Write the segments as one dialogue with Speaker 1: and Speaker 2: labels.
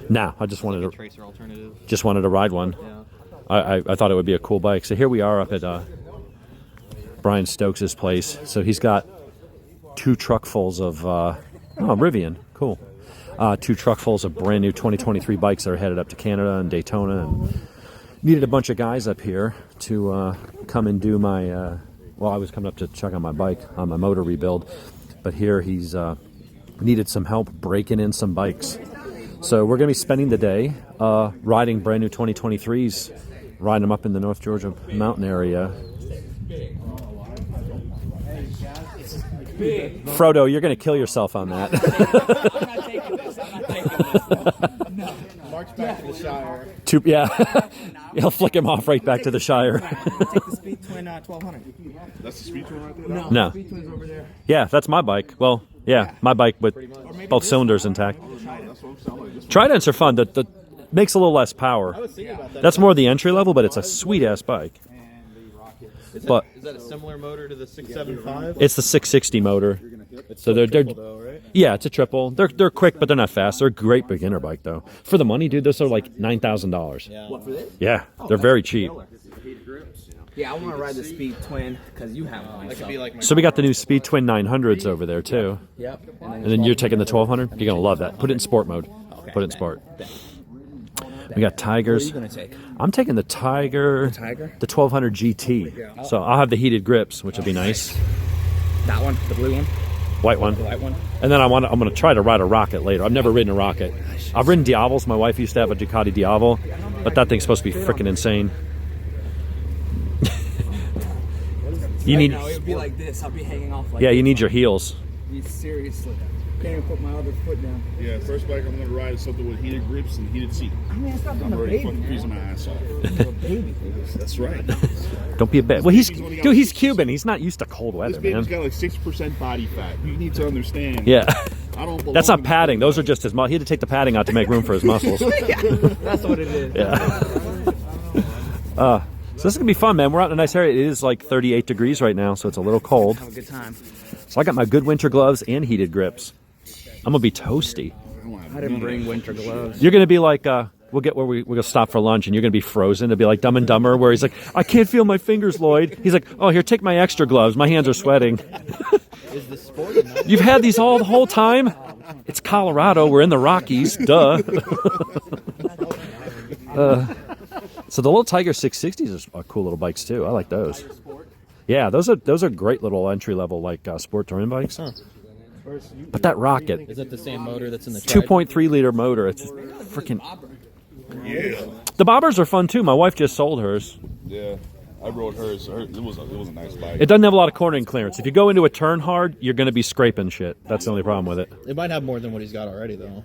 Speaker 1: Nah, I just wanted
Speaker 2: like a
Speaker 1: to
Speaker 2: tracer alternative.
Speaker 1: just wanted to ride one.
Speaker 2: Yeah.
Speaker 1: I thought it would be a cool bike. So here we are up at Brian Stokes' place. So he's got 2 truckfuls of Rivian. Cool. 2 truckfuls of brand new 2023 bikes that are headed up to Canada and Daytona, and needed a bunch of guys up here to come and do my. Well, I was coming up to check on my bike on my motor rebuild, but here he's needed some help breaking in some bikes. So we're going to be spending the day riding brand new 2023s, riding them up in the North Georgia mountain area. Frodo, you're going to kill yourself on that.
Speaker 3: I'm not taking this. I'm not taking this. No.
Speaker 4: March back to the Shire.
Speaker 1: Yeah. He'll flick him off right back to the Shire.
Speaker 3: Take the Speed Twin 1200.
Speaker 4: That's the Speed Twin right there?
Speaker 1: No.
Speaker 3: Speed Twin's over there.
Speaker 1: Yeah, that's my bike. Well, yeah, my bike with both cylinders intact.
Speaker 4: That's what I'm saying. Like,
Speaker 1: Tridents are fun. The makes a little less power.
Speaker 2: I was thinking about that.
Speaker 1: That's more the entry level, but it's a sweet ass bike.
Speaker 2: Is
Speaker 1: But
Speaker 2: that a similar motor to the 675?
Speaker 1: it's the 660 motor. So they're
Speaker 2: Though, right?
Speaker 1: yeah, it's a triple. They're quick, but they're not fast. They're a great beginner bike though. For the money, dude, those are like $9,000.
Speaker 2: Yeah.
Speaker 3: What for this?
Speaker 1: Yeah, they're very cheap.
Speaker 3: Yeah, I want to ride the Speed Twin because you have one.
Speaker 2: That could be like my
Speaker 1: So we got the new Speed Twin 900s over there too.
Speaker 3: Yep.
Speaker 1: And then you're taking the 1200. You're gonna love that. Put it in sport mode. Put it in sport. We got
Speaker 3: What are
Speaker 1: Tigers.
Speaker 3: you gonna take?
Speaker 1: I'm taking the Tiger,
Speaker 3: Tiger?
Speaker 1: the 1200 GT. So I'll have the heated grips, which will be nice.
Speaker 3: That one, the blue one,
Speaker 1: White one.
Speaker 3: the white one.
Speaker 1: And then I'm going to try to ride a Rocket later. I've never ridden a Rocket. I've ridden Diavos. My wife used to have a Ducati Diavo, but that thing's supposed to be freaking insane. You need,
Speaker 3: No, it would be like this. I'll be hanging off like.
Speaker 1: yeah, you need your heels.
Speaker 3: Seriously, can't even put my other foot down.
Speaker 4: yeah, first bike I'm going to ride is something with heated grips and heated seat.
Speaker 3: I mean, it's not
Speaker 4: I'm
Speaker 3: a
Speaker 4: already
Speaker 3: baby.
Speaker 4: fucking freezing my ass off.
Speaker 3: It's a baby.
Speaker 4: That's right.
Speaker 1: Don't be a bit. Well, he's Cuban. He's not used to cold weather,
Speaker 4: This baby's
Speaker 1: man.
Speaker 4: got like 6% body fat. You need to understand.
Speaker 1: Yeah,
Speaker 4: I don't belong
Speaker 1: that's not
Speaker 4: in the-
Speaker 1: padding. Those are just his. He had to take the padding out to make room for his muscles.
Speaker 3: That's what it is.
Speaker 1: Yeah. So this is gonna be fun, man. We're out in a nice area. It is like 38 degrees right now, so it's a little cold.
Speaker 3: Have a good time.
Speaker 1: So I got my good winter gloves and heated grips. I'm gonna be toasty.
Speaker 3: I didn't bring winter gloves.
Speaker 1: You're gonna be like, we'll get where we're gonna stop for lunch, and you're gonna be frozen. It'll be like Dumb and Dumber, where he's like, I can't feel my fingers, Lloyd. He's like, oh, here, take my extra gloves. My hands are sweating.
Speaker 2: Is the sport enough?
Speaker 1: You've had these all the whole time. It's Colorado. We're in the Rockies. Duh. So the little Tiger 660s are cool little bikes too. I like those. Yeah, those are great little entry level like sport touring bikes.
Speaker 2: Huh.
Speaker 1: But that Rocket,
Speaker 2: Is that the same motor that's in the Trident?
Speaker 1: 2.3 liter motor. It's freaking.
Speaker 4: Yeah.
Speaker 1: The bobbers are fun too. My wife just sold hers.
Speaker 4: Yeah. I rode hers. It was a nice bike.
Speaker 1: It doesn't have a lot of cornering clearance. If you go into a turn hard, you're going to be scraping shit. That's the only problem with it.
Speaker 2: It might have more than what he's got already, though.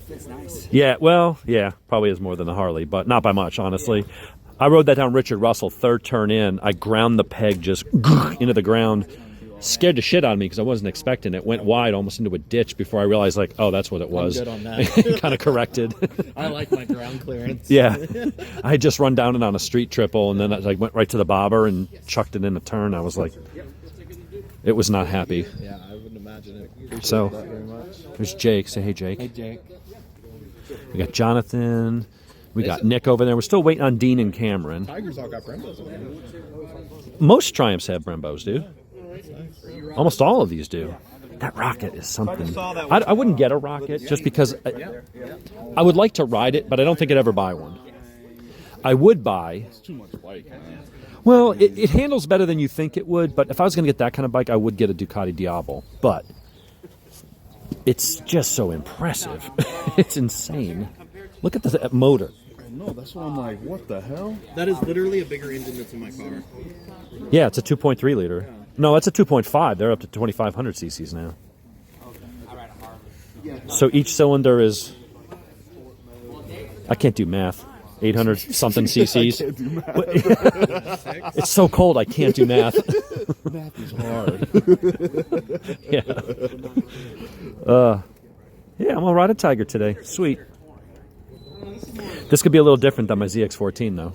Speaker 3: It's nice.
Speaker 1: Yeah, well, yeah, probably is more than the Harley, but not by much, honestly. I rode that down Richard Russell, third turn in. I ground the peg just into the ground. Scared the shit out of me because I wasn't expecting it. Went wide almost into a ditch before I realized, like, oh, that's what it was.
Speaker 2: I'm good on that.
Speaker 1: Kind of corrected.
Speaker 2: I like my ground clearance.
Speaker 1: Yeah. I had just run down it on a street triple, and then I like, went right to the bobber and chucked it in a turn. I was like, it was not happy.
Speaker 2: Yeah, I wouldn't imagine it. Appreciate
Speaker 1: So-
Speaker 2: that very much.
Speaker 1: There's Jake. Say hey, Jake.
Speaker 2: Hey, Jake.
Speaker 1: We got Jonathan. We got Nick over there. We're still waiting on Dean and Cameron.
Speaker 2: Tigers all got Brembos on them.
Speaker 1: Most Triumphs have Brembos, dude. Almost all of these do. That Rocket is something. I wouldn't get a Rocket just because I would like to ride it, but I don't think I'd ever buy one. I would buy.
Speaker 4: It's too much bike, man.
Speaker 1: Well, it handles better than you think it would, but if I was going to get that kind of bike, I would get a Ducati Diavol. But it's just so impressive. It's insane. Look at the motor.
Speaker 4: No, that's what I'm like, what the hell?
Speaker 2: That is literally a bigger engine that's in my car.
Speaker 1: Yeah, it's a 2.3 liter. No, it's a 2.5. They're up to 2,500 cc's now. So each cylinder is, I can't do math, 800 something cc's. It's so cold I can't do math.
Speaker 4: Math is hard.
Speaker 1: Yeah. Yeah, I'm gonna ride a Tiger today. Sweet. This could be a little different than my ZX14 though.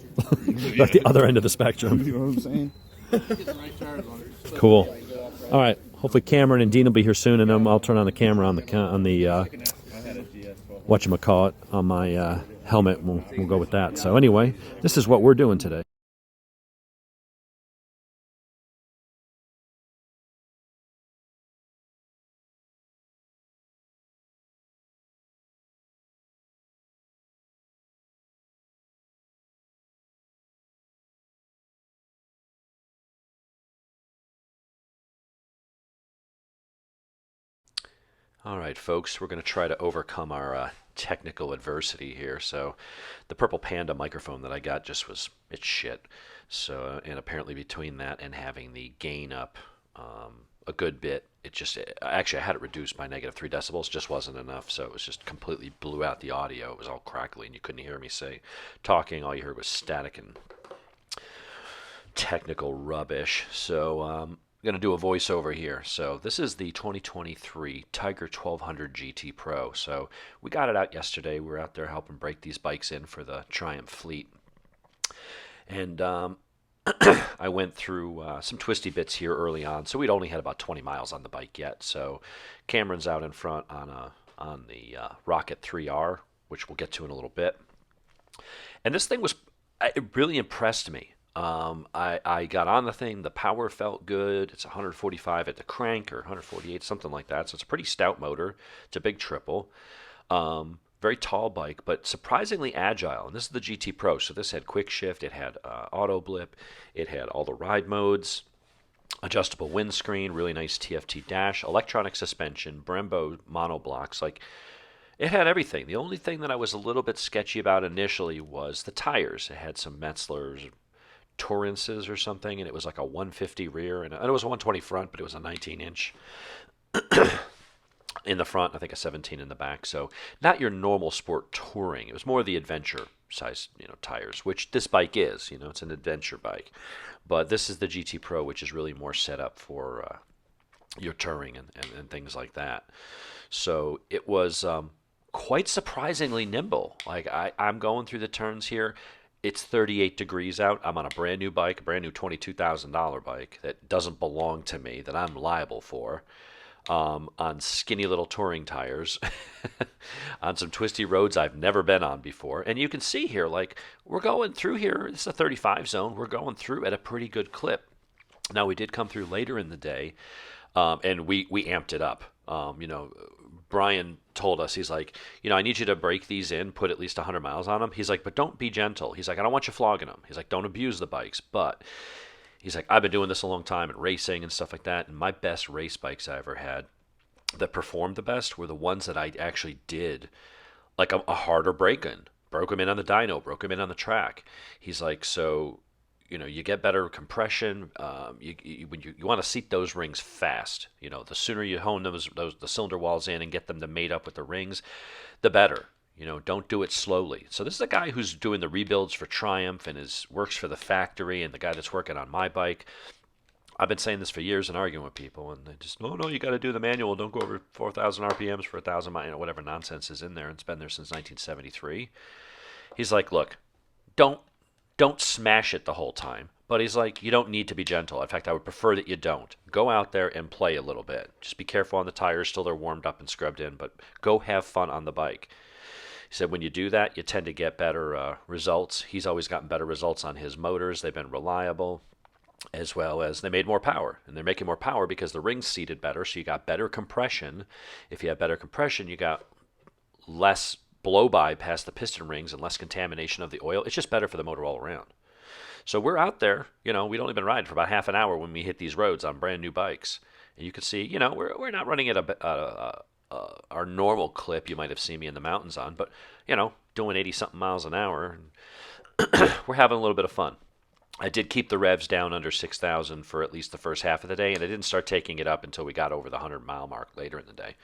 Speaker 1: Like the other end of the spectrum.
Speaker 4: You know what I'm saying?
Speaker 1: Cool. All right. Hopefully Cameron and Dean will be here soon, and then I'll turn on the camera on the whatchamacallit on my helmet. We'll go with that. So anyway, this is what we're doing today. All right, folks, we're going to try to overcome our technical adversity here. So the Purple Panda microphone that I got it's shit. So, and apparently between that and having the gain up a good bit, actually I had it reduced by -3 decibels, just wasn't enough. So it was just completely blew out the audio. It was all crackly and you couldn't hear me talking. All you heard was static and technical rubbish. So, I'm going to do a voiceover here. So this is the 2023 Tiger 1200 GT Pro. So we got it out yesterday. We were out there helping break these bikes in for the Triumph fleet. And I went through some twisty bits here early on. So we'd only had about 20 miles on the bike yet. So Cameron's out in front on the Rocket 3R, which we'll get to in a little bit. And this thing it really impressed me. I got on the thing. The power felt good. It's 145 at the crank or 148, something like that. So it's a pretty stout motor. It's a big triple. Very tall bike, but surprisingly agile. And this is the GT Pro. So this had quick shift. It had auto blip. It had all the ride modes, adjustable windscreen, really nice TFT dash, electronic suspension, Brembo monoblocks. It had everything. The only thing that I was a little bit sketchy about initially was the tires. It had some Metzler's Torrances or something, and it was like a 150 rear, and it was a 120 front, but it was a 19-inch in the front, I think a 17 in the back. So not your normal sport touring. It was more the adventure size, tires, which this bike is. It's an adventure bike. But this is the GT Pro, which is really more set up for your touring and things like that. So it was quite surprisingly nimble. I'm going through the turns here. It's 38 degrees out. I'm on a brand new bike, a brand new $22,000 bike that doesn't belong to me, that I'm liable for, on skinny little touring tires, on some twisty roads I've never been on before. And you can see here, we're going through here. This is a 35 zone. We're going through at a pretty good clip. Now, we did come through later in the day, and we amped it up. Brian told us, he's like, I need you to break these in, put at least 100 miles on them. He's like, but don't be gentle. He's like, I don't want you flogging them. He's like, don't abuse the bikes. But he's like, I've been doing this a long time and racing and stuff like that. And my best race bikes I ever had that performed the best were the ones that I actually did like a harder break-in. Broke them in on the dyno, broke them in on the track. He's like, so you get better compression. When you want to seat those rings fast. The sooner you hone the cylinder walls in and get them to mate up with the rings, the better. Don't do it slowly. So this is a guy who's doing the rebuilds for Triumph and works for the factory, and the guy that's working on my bike. I've been saying this for years and arguing with people, and they just, no, you got to do the manual. Don't go over 4,000 RPMs for 1,000 miles, whatever nonsense is in there. It's been there since 1973. He's like, look, don't smash it the whole time. But he's like, you don't need to be gentle. In fact, I would prefer that you don't. Go out there and play a little bit. Just be careful on the tires till they're warmed up and scrubbed in, but go have fun on the bike. He said when you do that, you tend to get better results. He's always gotten better results on his motors. They've been reliable, as well as they made more power. And they're making more power because the rings seated better, so you got better compression. If you have better compression, you got less blow-by past the piston rings and less contamination of the oil. It's just better for the motor all around. So we're out there, we'd only been riding for about half an hour when we hit these roads on brand new bikes. And you can see, we're not running at our normal clip you might have seen me in the mountains on, but, doing 80-something miles an hour. And we're having a little bit of fun. I did keep the revs down under 6,000 for at least the first half of the day, and I didn't start taking it up until we got over the 100-mile mark later in the day.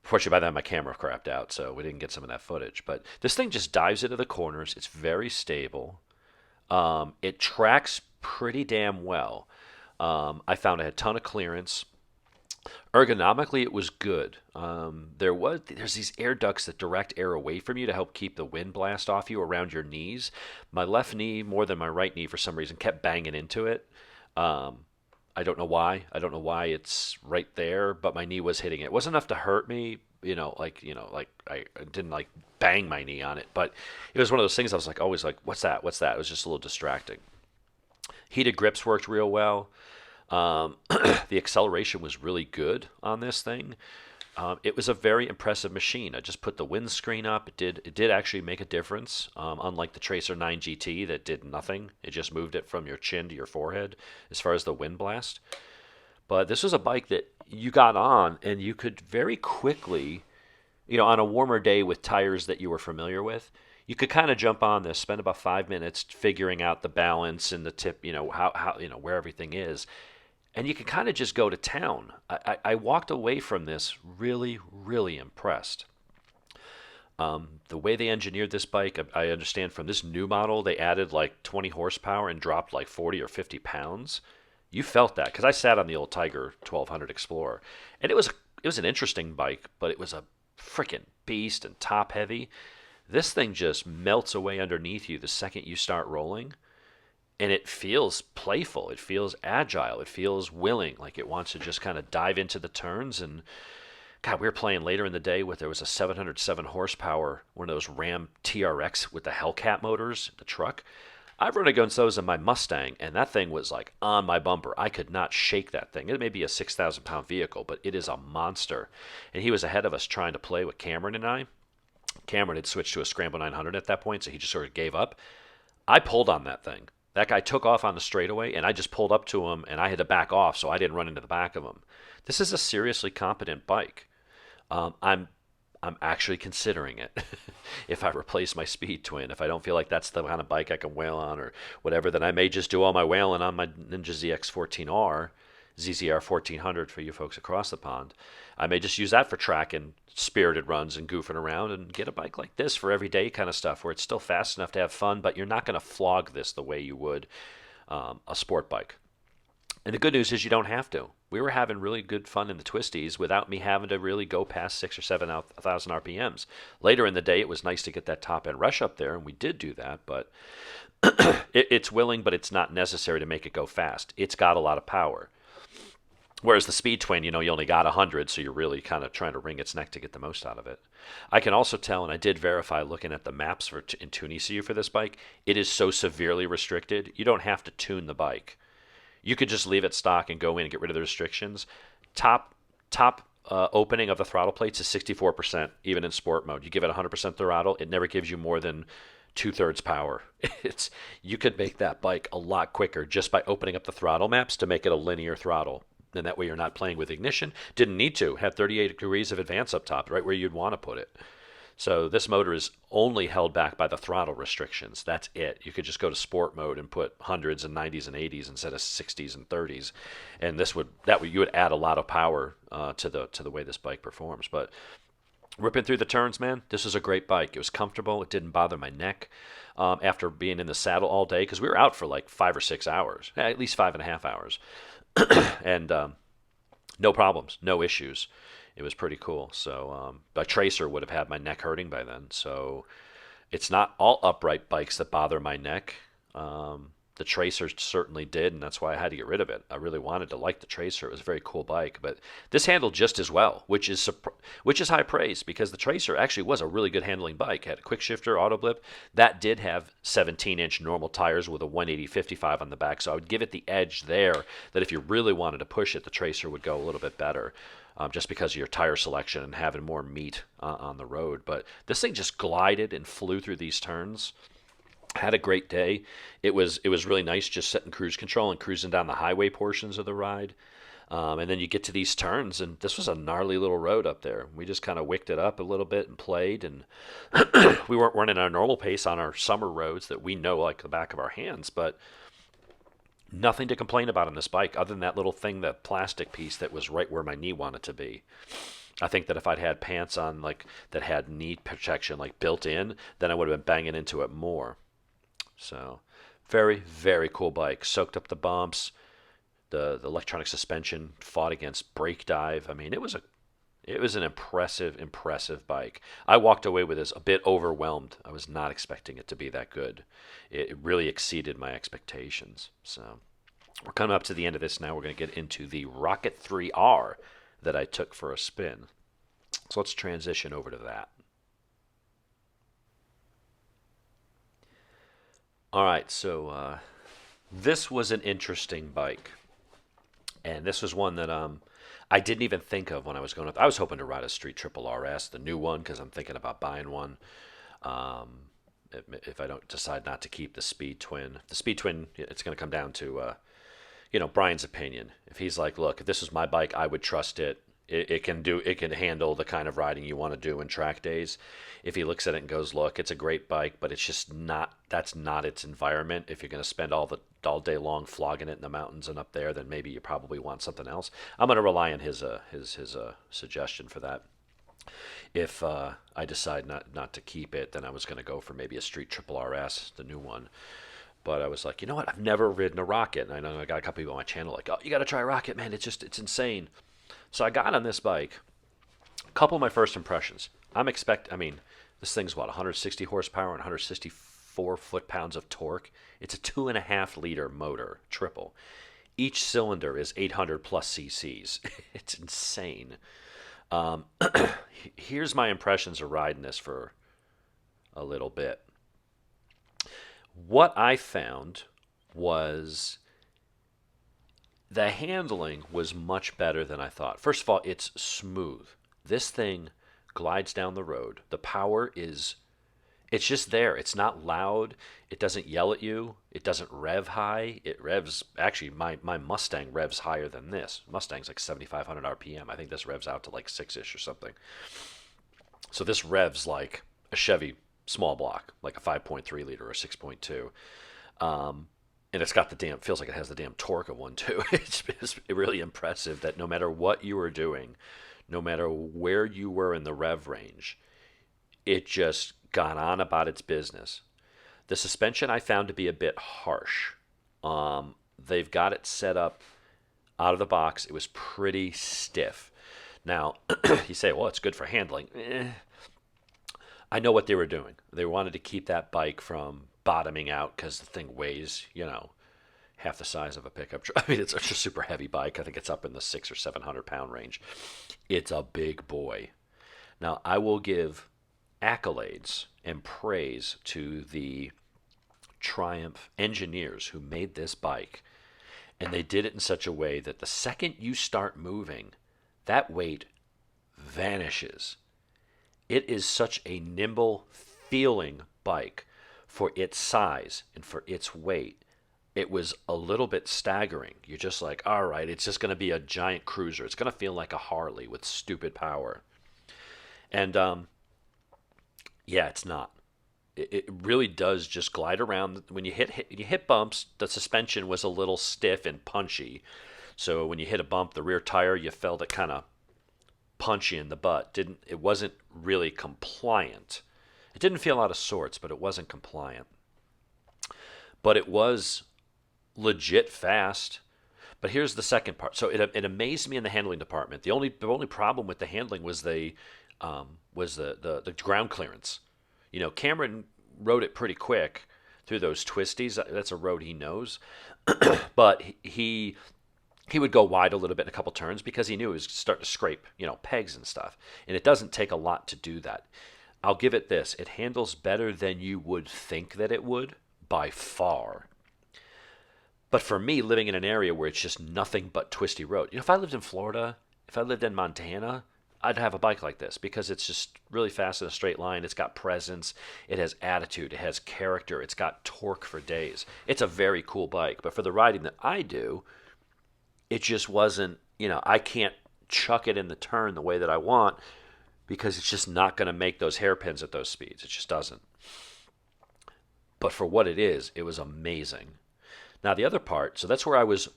Speaker 1: Fortunately, by then my camera crapped out, so we didn't get some of that footage. But this thing just dives into the corners. It's very stable. It tracks pretty damn well. I found it had a ton of clearance. Ergonomically, it was good. There's these air ducts that direct air away from you to help keep the wind blast off you around your knees. My left knee, more than my right knee for some reason, kept banging into it. I don't know why. I don't know why it's right there, but my knee was hitting it. It wasn't enough to hurt me, like I didn't like bang my knee on it, but it was one of those things I was like always like, what's that? What's that? It was just a little distracting. Heated grips worked real well. The acceleration was really good on this thing. It was a very impressive machine. I just put the windscreen up. It did actually make a difference. Unlike the Tracer 9 GT that did nothing. It just moved it from your chin to your forehead as far as the wind blast. But this was a bike that you got on and you could very quickly, on a warmer day with tires that you were familiar with, you could kind of jump on this, spend about 5 minutes figuring out the balance and the tip, how where everything is. And you can kind of just go to town. I walked away from this really, really impressed. The way they engineered this bike, I understand from this new model, they added like 20 horsepower and dropped like 40 or 50 pounds. You felt that because I sat on the old Tiger 1200 Explorer, and it was an interesting bike, but it was a freaking beast and top heavy. This thing just melts away underneath you the second you start rolling. And it feels playful. It feels agile. It feels willing, like it wants to just kind of dive into the turns. And God, we were playing later in the day there was a 707 horsepower, one of those Ram TRX with the Hellcat motors, the truck. I've run against those in my Mustang, and that thing was like on my bumper. I could not shake that thing. It may be a 6,000-pound vehicle, but it is a monster. And he was ahead of us trying to play with Cameron and I. Cameron had switched to a Scramble 900 at that point, so he just sort of gave up. I pulled on that thing. That guy took off on the straightaway, and I just pulled up to him, and I had to back off so I didn't run into the back of him. This is a seriously competent bike. I'm actually considering it. If I replace my Speed Twin, if I don't feel like that's the kind of bike I can whale on or whatever, then I may just do all my whaling on my Ninja ZX14R, ZZR 1400 for you folks across the pond. I may just use that for tracking spirited runs and goofing around and get a bike like this for everyday kind of stuff where it's still fast enough to have fun, but you're not going to flog this the way you would a sport bike. And the good news is you don't have to. We were having really good fun in the twisties without me having to really go past 6,000 or 7,000 RPMs. Later in the day, it was nice to get that top-end rush up there, and we did do that, but it's willing, but it's not necessary to make it go fast. It's got a lot of power. Whereas the Speed Twin, you only got 100, so you're really kind of trying to wring its neck to get the most out of it. I can also tell, and I did verify looking at the maps in TuneECU for this bike, it is so severely restricted, you don't have to tune the bike. You could just leave it stock and go in and get rid of the restrictions. Top opening of the throttle plates is 64%, even in sport mode. You give it 100% throttle, it never gives you more than 2/3 power. You could make that bike a lot quicker just by opening up the throttle maps to make it a linear throttle. And that way you're not playing with ignition. Didn't need to. Had 38 degrees of advance up top, right where you'd want to put it. So this motor is only held back by the throttle restrictions. That's it. You could just go to sport mode and put hundreds and 90s and 80s instead of 60s and 30s, and you would add a lot of power to the way this bike performs. But ripping through the turns, man, this was a great bike. It was comfortable. It didn't bother my neck after being in the saddle all day because we were out for like 5 or 6 hours, at least 5.5 hours, and no problems, no issues. It was pretty cool. So a Tracer would have had my neck hurting by then. So it's not all upright bikes that bother my neck. The Tracer certainly did, and that's why I had to get rid of it. I really wanted to like the Tracer. It was a very cool bike, but this handled just as well, which is high praise because the Tracer actually was a really good handling bike. It had a quick shifter, auto blip. That did have 17-inch normal tires with a 180/55 on the back, so I would give it the edge there that if you really wanted to push it, the Tracer would go a little bit better. Just because of your tire selection and having more meat on the road. But this thing just glided and flew through these turns. Had a great day. It was really nice just setting cruise control and cruising down the highway portions of the ride. And then you get to these turns, and this was a gnarly little road up there. We just kind of wicked it up a little bit and played, and we weren't running our normal pace on our summer roads that we know like the back of our hands, but nothing to complain about on this bike other than that little thing, that plastic piece that was right where my knee wanted to be. I think that if I'd had pants on like that had knee protection like built in, then I would have been banging into it more. So very, very cool bike. Soaked up the bumps. The electronic suspension fought against brake dive. I mean, it was an impressive bike. I walked away with this a bit overwhelmed. I was not expecting it to be that good. It really exceeded my expectations. So We're coming up to the end of this now. We're going to get into the Rocket 3R that I took for a spin. So let's transition over to that. All right, so this was an interesting bike. And this was one that I didn't even think of when I was going up. I was hoping to ride a Street Triple RS, the new one, because I'm thinking about buying one. If I don't decide not to keep the Speed Twin. The Speed Twin, it's going to come down to, Brian's opinion. If he's like, look, if this was my bike, I would trust it. It can handle the kind of riding you want to do in track days. If he looks at it and goes, look, it's a great bike, but it's just that's not its environment. If you're going to spend all day long flogging it in the mountains and up there, then maybe you probably want something else. I'm going to rely on his suggestion for that. If I decide not to keep it, then I was going to go for maybe a Street Triple RS, the new one. But I was like, you know what? I've never ridden a Rocket. And I know I got a couple people on my channel like, oh, you got to try Rocket, man. It's insane. So I got on this bike. A couple of my first impressions. This thing's what, 160 horsepower and 164 foot-pounds of torque. It's a 2.5-liter motor, triple. Each cylinder is 800 plus cc's. It's insane. Here's my impressions of riding this for a little bit. What I found was the handling was much better than I thought. First of all, it's smooth. This thing glides down the road. The power it's just there. It's not loud. It doesn't yell at you. It doesn't rev high. It revs, actually, my Mustang revs higher than this. Mustang's like 7,500 RPM. I think this revs out to like 6-ish or something. So this revs like a Chevy small block, like a 5.3 liter or 6.2. And it's got feels like it has the damn torque of one too. It's really impressive that no matter what you were doing, no matter where you were in the rev range, it just got on about its business. The suspension I found to be a bit harsh. They've got it set up out of the box. It was pretty stiff. Now, you say, well, it's good for handling. I know what they were doing. They wanted to keep that bike from bottoming out because the thing weighs, half the size of a pickup truck. It's a super heavy bike. I think it's up in the 600 or 700 pound range. It's a big boy. Now, I will give accolades and praise to the Triumph engineers who made this bike. And they did it in such a way that the second you start moving, that weight vanishes. It is such a nimble feeling bike for its size and for its weight. It was a little bit staggering. You're just like, all right, it's just going to be a giant cruiser. It's going to feel like a Harley with stupid power. And it's not. It really does just glide around. When you hit bumps, the suspension was a little stiff and punchy. So when you hit a bump, the rear tire, you felt it kind of punchy in the butt. It wasn't really compliant. It didn't feel out of sorts, but it wasn't compliant. But it was legit fast. But here's the second part. So it amazed me in the handling department. The only problem with the handling was the ground clearance. Cameron rode it pretty quick through those twisties. That's a road he knows. But he would go wide a little bit in a couple turns because he knew he was starting to scrape, pegs and stuff. And it doesn't take a lot to do that. I'll give it this. It handles better than you would think that it would by far. But for me, living in an area where it's just nothing but twisty road. If I lived in Florida, if I lived in Montana, I'd have a bike like this because it's just really fast in a straight line. It's got presence. It has attitude. It has character. It's got torque for days. It's a very cool bike. But for the riding that I do, it just wasn't, I can't chuck it in the turn the way that I want because it's just not going to make those hairpins at those speeds. It just doesn't. But for what it is, it was amazing. Now the other part, so that's where I was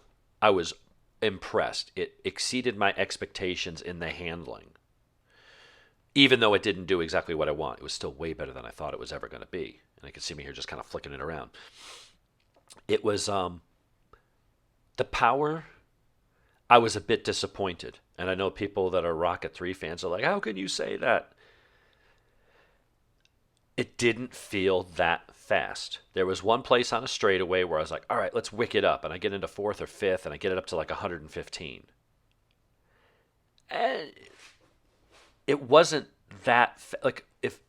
Speaker 1: impressed. It exceeded my expectations in the handling. Even though it didn't do exactly what I want, it was still way better than I thought it was ever going to be. And you can see me here just kind of flicking it around. It was the power. I was a bit disappointed. And I know people that are Rocket 3 fans are like, how can you say that? it didn't feel that fast. There was one place on a straightaway where I was like, all right, let's wick it up. And I get into fourth or fifth, and I get it up to like 115. And it wasn't that, like, if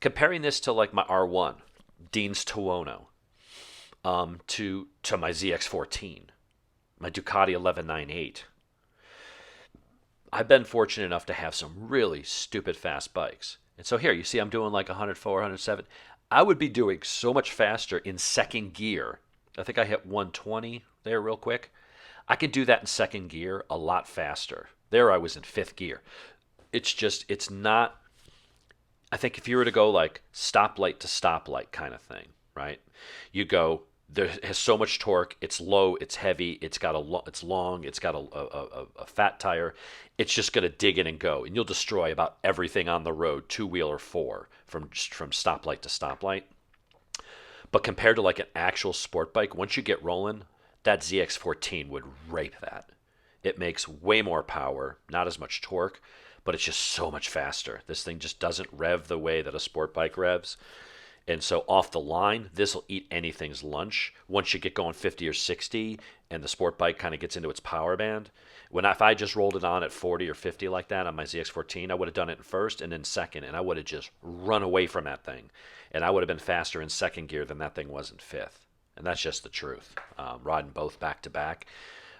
Speaker 1: comparing this to like my R1, Dean's Tuono, to my ZX14, my Ducati 1198. I've been fortunate enough to have some really stupid fast bikes. And so here, you see I'm doing like 104, 107. I would be doing so much faster in second gear. I think I hit 120 there real quick. I could do that in second gear a lot faster. There I was in fifth gear. It's not, I think if you were to go like stoplight to stoplight kind of thing, right? You go, there has so much torque, it's low, it's heavy, it's long, it's got a fat tire. It's just going to dig in and go, and you'll destroy about everything on the road, two-wheel or four, from stoplight to stoplight. But compared to like an actual sport bike, once you get rolling, that ZX14 would rape that. It makes way more power, not as much torque, but it's just so much faster. This thing just doesn't rev the way that a sport bike revs. And so off the line, this will eat anything's lunch. Once you get going 50 or 60 and the sport bike kind of gets into its power band, if I just rolled it on at 40 or 50 like that on my ZX14, I would have done it in first and then second, and I would have just run away from that thing. And I would have been faster in second gear than that thing was in fifth. And that's just the truth. Riding both back to back,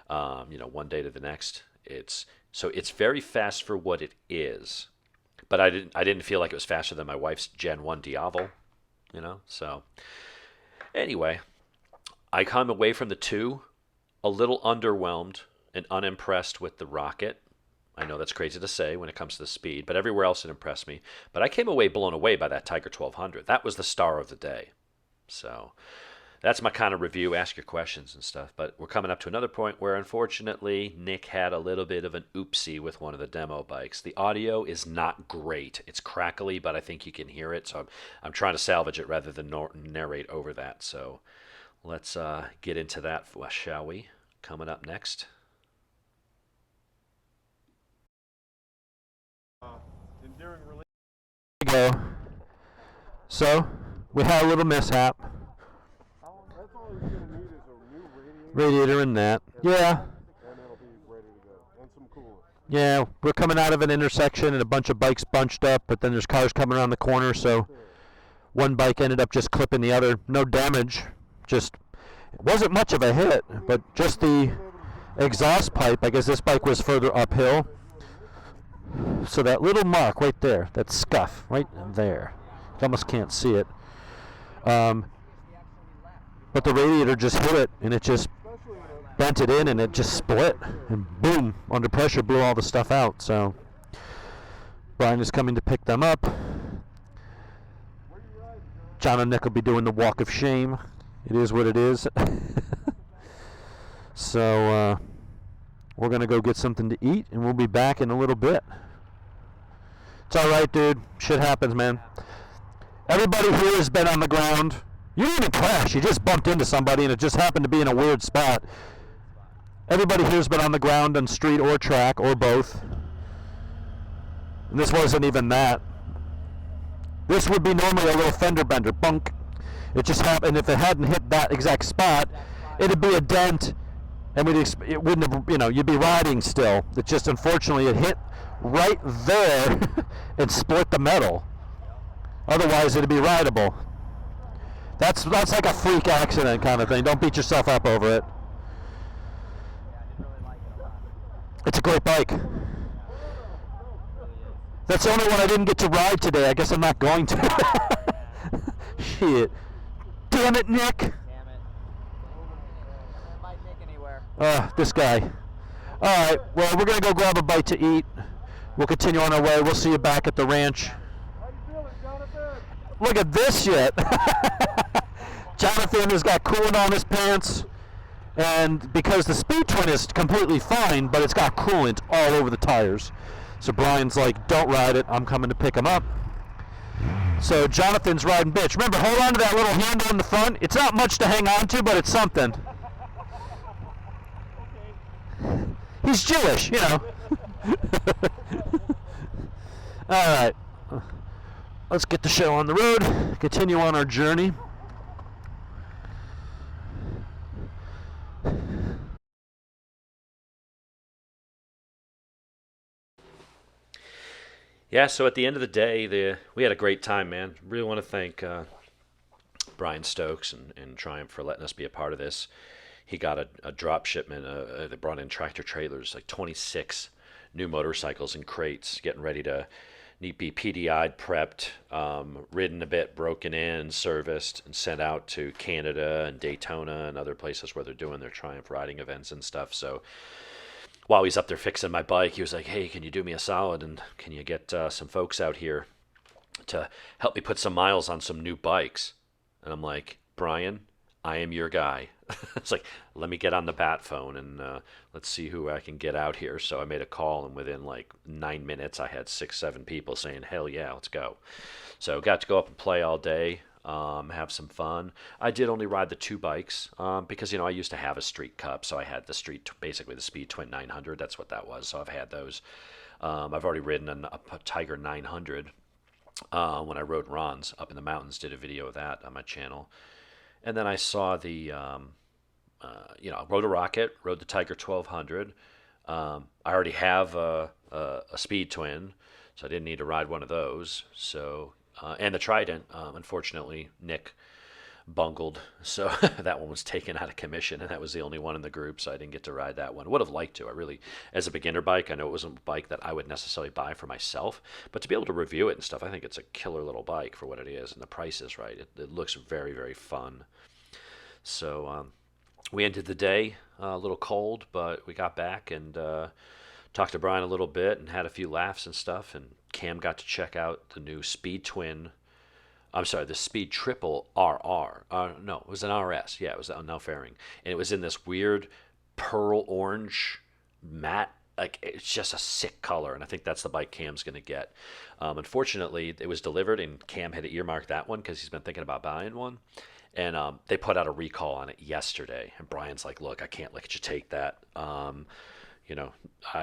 Speaker 1: one day to the next. It's very fast for what it is. But I didn't feel like it was faster than my wife's Gen 1 Diavel. So anyway, I come away from the 2 a little underwhelmed and unimpressed with the Rocket. I know that's crazy to say when it comes to the speed, but everywhere else it impressed me. But I came away blown away by that Tiger 1200. That was the star of the day. So that's my kind of review. Ask your questions and stuff. But we're coming up to another point where, unfortunately, Nick had a little bit of an oopsie with one of the demo bikes. The audio is not great. It's crackly, but I think you can hear it. So I'm trying to salvage it rather than narrate over that. So let's get into that, shall we? Coming up next.
Speaker 5: There we go. So we had a little mishap.
Speaker 6: That's all you're going to need is a new
Speaker 5: Radiator and that. Yeah.
Speaker 6: and it'll be ready to go. And some coolant.
Speaker 5: Yeah, we're coming out of an intersection and a bunch of bikes bunched up, but then there's cars coming around the corner, so one bike ended up just clipping the other. No damage. Just, it wasn't much of a hit, but just the exhaust pipe. I guess this bike was further uphill. So that little mark right there, that scuff right there, you almost can't see it. But the radiator just hit it, and it just bent it in, and it just split, and boom, under pressure, blew all the stuff out. So Brian is coming to pick them up. John and Nick will be doing the walk of shame. It is what it is. So we're going to go get something to eat, and we'll be back in a little bit. It's all right, dude. Shit happens, man. Everybody here has been on the ground. You didn't even crash. You just bumped into somebody, and it just happened to be in a weird spot. Everybody here has been on the ground on street or track or both. And this wasn't even that. This would be normally a little fender bender. Bunk. It just happened. If it hadn't hit that exact spot, it'd be a dent, and it wouldn't have, you'd be riding still. It just, unfortunately, it hit right there and split the metal. Otherwise, it'd be rideable. That's like a freak accident kind of thing. Don't beat yourself up over it. It's a great bike. That's the only one I didn't get to ride today. I guess I'm not going to. Shit. Damn it, Nick. This guy. Alright, well, we're going to go grab a bite to eat. We'll continue on our way. We'll see you back at the ranch.
Speaker 6: How you feeling, Jonathan?
Speaker 5: Look at this shit. Jonathan has got coolant on his pants, and because the Speed Twin is completely fine, but it's got coolant all over the tires. So Brian's like, don't ride it. I'm coming to pick him up. So Jonathan's riding bitch. Remember, hold on to that little handle in the front. It's not much to hang on to, but it's something. He's Jewish, All right. let's get the show on the road, continue on our journey.
Speaker 1: Yeah, so at the end of the day, we had a great time, man. Really want to thank Brian Stokes and Triumph for letting us be a part of this. He got a drop shipment. They brought in tractor trailers, like 26 new motorcycles in crates, getting ready to need be PDI'd, prepped, ridden a bit, broken in, serviced, and sent out to Canada and Daytona and other places where they're doing their Triumph riding events and stuff. So while he's up there fixing my bike, he was like, "Hey, can you do me a solid and can you get some folks out here to help me put some miles on some new bikes?" And I'm like, "Brian, I am your guy." It's like, let me get on the bat phone and let's see who I can get out here. So I made a call, and within like 9 minutes, I had 6, 7 people saying, "Hell yeah, let's go." So got to go up and play all day, have some fun. I did only ride the 2 bikes because, I used to have a Street Cup, so I had the basically the Speed Twin 900. That's what that was. So I've had those. I've already ridden a Tiger 900 when I rode Ron's up in the mountains. Did a video of that on my channel. And then I saw rode a Rocket, rode the Tiger 1200. I already have a Speed Twin, so I didn't need to ride one of those. So, and the Trident, unfortunately, Nick bungled, so that one was taken out of commission, and that was the only one in the group, so I didn't get to ride that one. Would have liked to. I really, as a beginner bike, I know it wasn't a bike that I would necessarily buy for myself, but to be able to review it and stuff, I think it's a killer little bike for what it is, and the price is right. It looks very, very fun. So we ended the day a little cold, but we got back and talked to Brian a little bit and had a few laughs and stuff, and Cam got to check out the new Speed Twin. I'm sorry, the Speed Triple RR. No, it was an RS. Yeah, it was no fairing. And it was in this weird pearl orange matte. Like, it's just a sick color, and I think that's the bike Cam's going to get. Unfortunately, it was delivered, and Cam had earmarked that one because he's been thinking about buying one. And they put out a recall on it yesterday. And Brian's like, "Look, I can't let you take that. I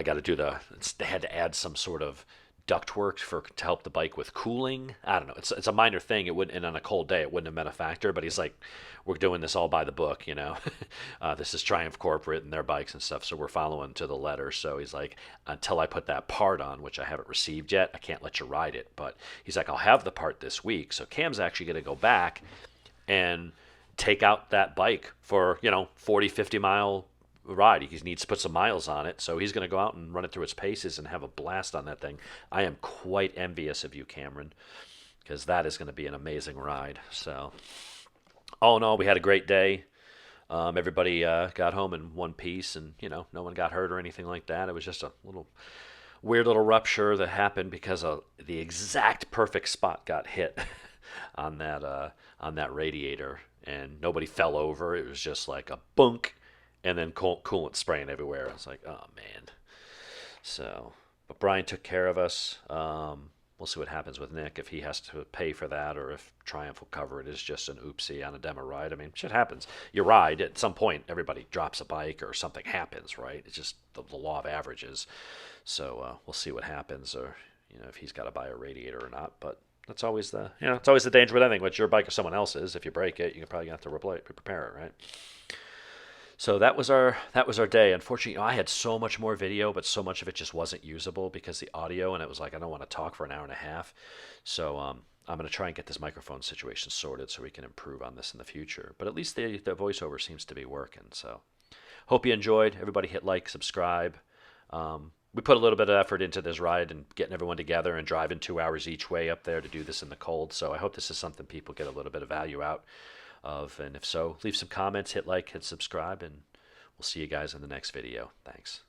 Speaker 1: got to do they had to add some sort of ductwork to help the bike with cooling. I don't know. It's a minor thing. It wouldn't, and on a cold day, it wouldn't have been a factor. But he's like, we're doing this all by the book, This is Triumph Corporate and their bikes and stuff, so we're following to the letter. So he's like, until I put that part on, which I haven't received yet, I can't let you ride it. But he's like, I'll have the part this week. So Cam's actually going to go back and take out that bike for 40, 50 mile ride. He needs to put some miles on it, so he's going to go out and run it through its paces and have a blast on that thing. I am quite envious of you, Cameron, because that is going to be an amazing ride. So all in all, we had a great day. Everybody got home in one piece, and no one got hurt or anything like that. It was just a weird little rupture that happened because the exact perfect spot got hit on that radiator, and nobody fell over. It was just like a bunk, and then coolant spraying everywhere. I was like, oh man. So, but Brian took care of us. We'll see what happens with Nick, if he has to pay for that or if Triumph will cover it. It's just an oopsie on a demo ride. I mean, shit happens. You ride, at some point, everybody drops a bike or something happens, right? It's just the law of averages. So we'll see what happens, or if he's got to buy a radiator or not. But that's always it's always the danger with anything. What's your bike or someone else's? If you break it, you're probably gonna have to repair it, right? So that was our day. Unfortunately, I had so much more video, but so much of it just wasn't usable because the audio, and it was like, I don't want to talk for an hour and a half. So I'm going to try and get this microphone situation sorted so we can improve on this in the future. But at least the voiceover seems to be working. So hope you enjoyed. Everybody hit like, subscribe. We put a little bit of effort into this ride and getting everyone together and driving 2 hours each way up there to do this in the cold. So I hope this is something people get a little bit of value out of. And if so, leave some comments, hit like, hit subscribe, and we'll see you guys in the next video. Thanks.